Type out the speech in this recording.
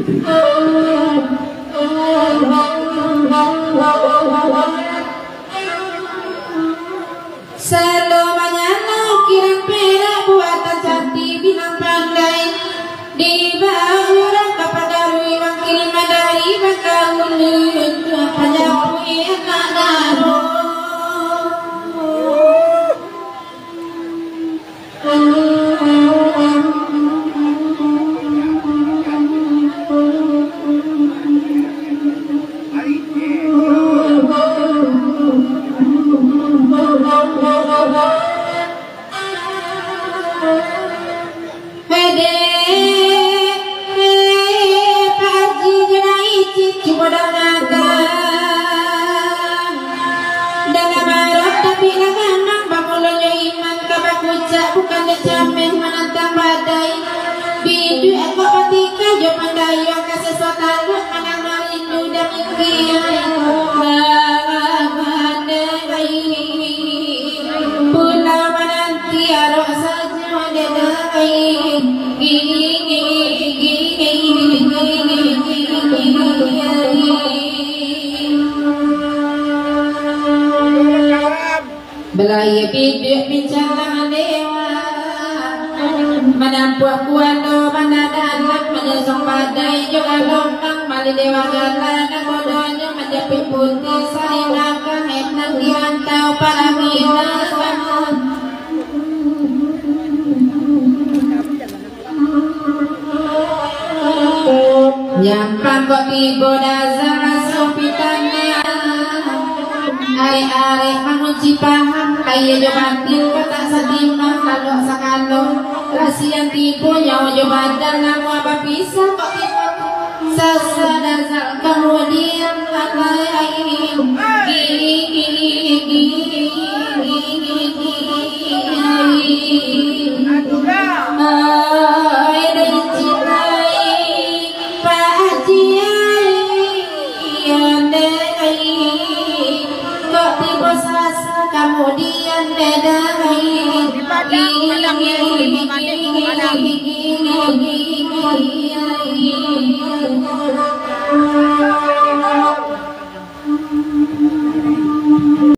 Selamanya kirim perak buatan cantik bilang pandai di bawah orang kapagarui makin madai bakaulun pajapui anak daro bukan jamin menantang badai bidu aku ketika jaman daya ke sesuatu menang rindu dan ingin pulau menanti arok saja mendenai belaya bidu bincang dewa menampuak kuando manadanak menyesong badai juga lompang mali dewa galan bodohnya menjepit putih saling akan etnang diantau para mina nyampang kok tibo dasar masuk pitanya are-are mengunci paham kaya jobatin kata sedimah lalu sakalo rasian tipu nyawa jobadan namu apa bisa kok tipu sesadazal kemudian latai gini kemudian beda